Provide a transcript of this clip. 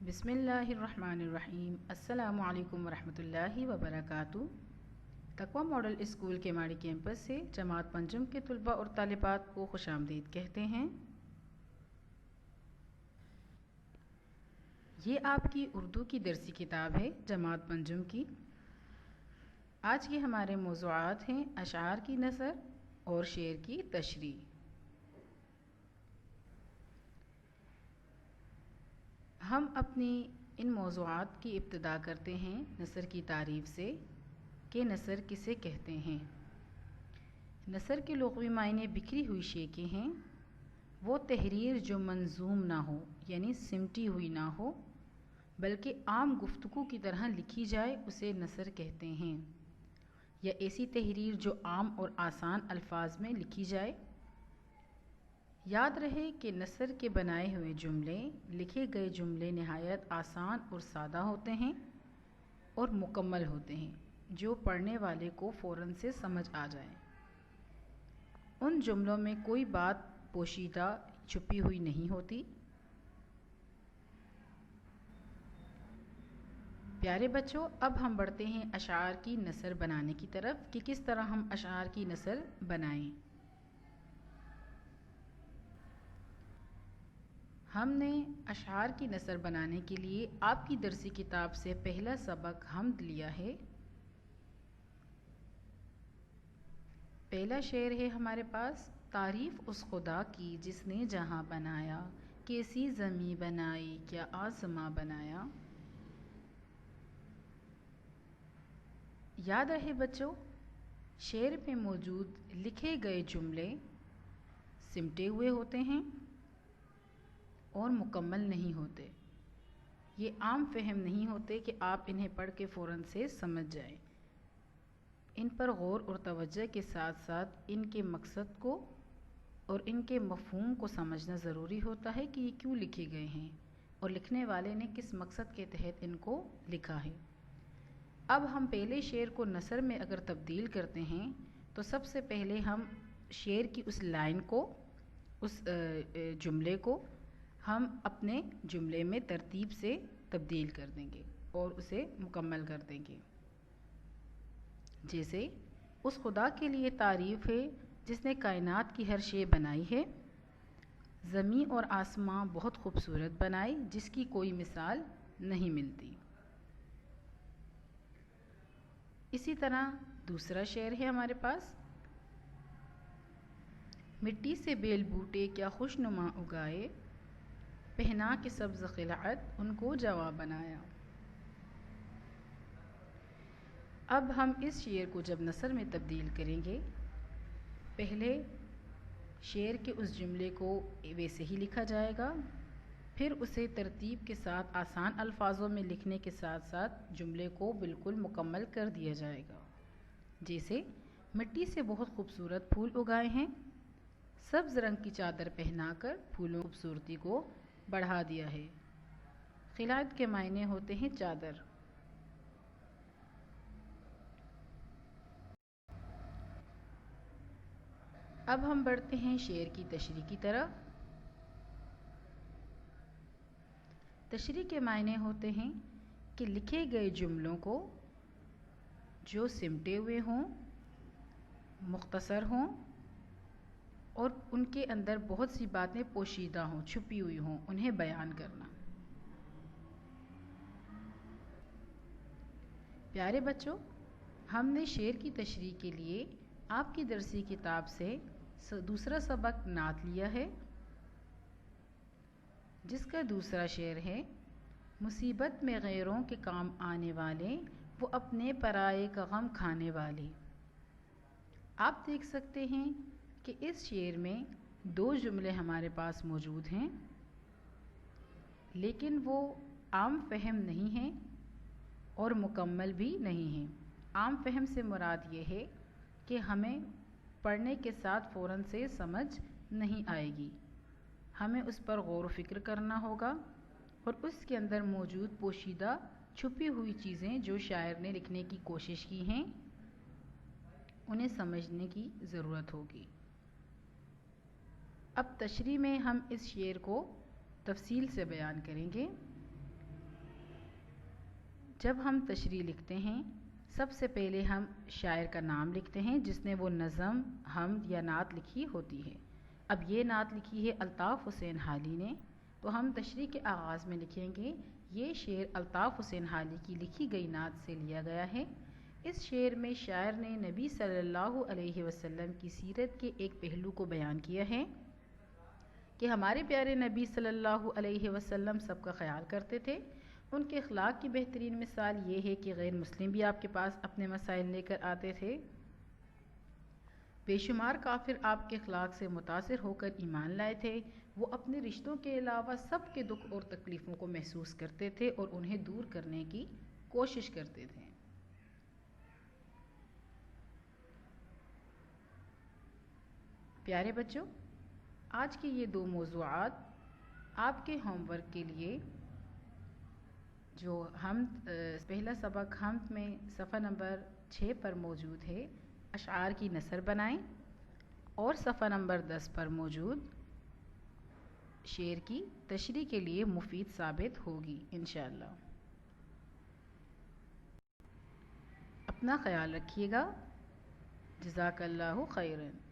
بسم اللہ الرحمن الرحیم۔ السلام علیکم ورحمۃ اللہ وبرکاتہ۔ تقویٰ ماڈل اسکول کے ماڑی کیمپس سے جماعت پنجم کے طلباء اور طالبات کو خوش آمدید کہتے ہیں۔ یہ آپ کی اردو کی درسی کتاب ہے جماعت پنجم کی۔ آج کے ہمارے موضوعات ہیں اشعار کی نثر اور شعر کی تشریح۔ ہم اپنی ان موضوعات کی ابتدا کرتے ہیں نثر کی تعریف سے کہ نثر کسے کہتے ہیں۔ نثر کے لغوی معنی بکھری ہوئی شے کے ہیں۔ وہ تحریر جو منظوم نہ ہو یعنی سمٹی ہوئی نہ ہو بلکہ عام گفتگو کی طرح لکھی جائے اسے نثر کہتے ہیں، یا ایسی تحریر جو عام اور آسان الفاظ میں لکھی جائے۔ یاد رہے کہ نثر کے بنائے ہوئے جملے لکھے گئے جملے نہایت آسان اور سادہ ہوتے ہیں اور مکمل ہوتے ہیں جو پڑھنے والے کو فوراً سے سمجھ آ جائے۔ ان جملوں میں کوئی بات پوشیدہ چھپی ہوئی نہیں ہوتی۔ پیارے بچوں، اب ہم بڑھتے ہیں اشعار کی نثر بنانے کی طرف کہ کس طرح ہم اشعار کی نثر بنائیں۔ ہم نے اشعار کی نثر بنانے کے لیے آپ کی درسی کتاب سے پہلا سبق حمد لیا ہے۔ پہلا شعر ہے ہمارے پاس، تعریف اس خدا کی جس نے جہاں بنایا، کیسی زمیں بنائی کیا آسماں بنایا۔ یاد رہے بچوں، شعر میں موجود لکھے گئے جملے سمٹے ہوئے ہوتے ہیں اور مکمل نہیں ہوتے۔ یہ عام فہم نہیں ہوتے کہ آپ انہیں پڑھ کے فوراً سے سمجھ جائیں۔ ان پر غور اور توجہ کے ساتھ ساتھ ان کے مقصد کو اور ان کے مفہوم کو سمجھنا ضروری ہوتا ہے کہ یہ کیوں لکھے گئے ہیں اور لکھنے والے نے کس مقصد کے تحت ان کو لکھا ہے۔ اب ہم پہلے شعر کو نثر میں اگر تبدیل کرتے ہیں تو سب سے پہلے ہم شعر کی اس لائن کو، اس جملے کو ہم اپنے جملے میں ترتیب سے تبدیل کر دیں گے اور اسے مکمل کر دیں گے۔ جیسے اس خدا کے لیے تعریف ہے جس نے کائنات کی ہر شے بنائی ہے، زمین اور آسماں بہت خوبصورت بنائی جس کی کوئی مثال نہیں ملتی۔ اسی طرح دوسرا شعر ہے ہمارے پاس، مٹی سے بیل بوٹے کیا خوش نما اگائے، پہنا کے سبز خلعت ان کو جواں بنایا۔ اب ہم اس شعر کو جب نثر میں تبدیل کریں گے، پہلے شعر کے اس جملے کو ویسے ہی لکھا جائے گا، پھر اسے ترتیب کے ساتھ آسان الفاظوں میں لکھنے کے ساتھ ساتھ جملے کو بالکل مکمل کر دیا جائے گا۔ جیسے مٹی سے بہت خوبصورت پھول اگائے ہیں، سبز رنگ کی چادر پہنا کر پھولوں کی خوبصورتی کو بڑھا دیا ہے۔ خلعت کے معنی ہوتے ہیں چادر۔ اب ہم بڑھتے ہیں شعر کی تشریح کی طرف۔ تشریح کے معنی ہوتے ہیں کہ لکھے گئے جملوں کو جو سمٹے ہوئے ہوں، مختصر ہوں اور ان کے اندر بہت سی باتیں پوشیدہ ہوں، چھپی ہوئی ہوں، انہیں بیان کرنا۔ پیارے بچوں، ہم نے شعر کی تشریح کے لیے آپ کی درسی کتاب سے دوسرا سبق نعت لیا ہے، جس کا دوسرا شعر ہے، مصیبت میں غیروں کے کام آنے والے وہ اپنے پرائے کا غم کھانے والے۔ آپ دیکھ سکتے ہیں کہ اس شعر میں دو جملے ہمارے پاس موجود ہیں، لیکن وہ عام فہم نہیں ہیں اور مکمل بھی نہیں ہیں۔ عام فہم سے مراد یہ ہے کہ ہمیں پڑھنے کے ساتھ فوراً سے سمجھ نہیں آئے گی، ہمیں اس پر غور و فکر کرنا ہوگا اور اس کے اندر موجود پوشیدہ چھپی ہوئی چیزیں جو شاعر نے لکھنے کی کوشش کی ہیں انہیں سمجھنے کی ضرورت ہوگی۔ اب تشریح میں ہم اس شعر کو تفصیل سے بیان کریں گے۔ جب ہم تشریح لکھتے ہیں سب سے پہلے ہم شاعر کا نام لکھتے ہیں جس نے وہ نظم، حمد یا نعت لکھی ہوتی ہے۔ اب یہ نعت لکھی ہے الطاف حسین حالی نے، تو ہم تشریح کے آغاز میں لکھیں گے یہ شعر الطاف حسین حالی کی لکھی گئی نعت سے لیا گیا ہے۔ اس شعر میں شاعر نے نبی صلی اللہ علیہ وسلم کی سیرت کے ایک پہلو کو بیان کیا ہے کہ ہمارے پیارے نبی صلی اللہ علیہ وسلم سب کا خیال کرتے تھے۔ ان کے اخلاق کی بہترین مثال یہ ہے کہ غیر مسلم بھی آپ کے پاس اپنے مسائل لے کر آتے تھے۔ بے شمار کافر آپ کے اخلاق سے متاثر ہو کر ایمان لائے تھے۔ وہ اپنے رشتوں کے علاوہ سب کے دکھ اور تکلیفوں کو محسوس کرتے تھے اور انہیں دور کرنے کی کوشش کرتے تھے۔ پیارے بچوں، آج کے یہ دو موضوعات آپ کے ہوم ورک کے لیے جو پہلا سبق حمد میں صفحہ نمبر 6 پر موجود ہے، اشعار کی نثر بنائیں، اور صفحہ نمبر 10 پر موجود شعر کی تشریح کے لیے مفید ثابت ہوگی انشاءاللہ۔ اپنا خیال رکھیے گا۔ جزاک اللہ خیراً۔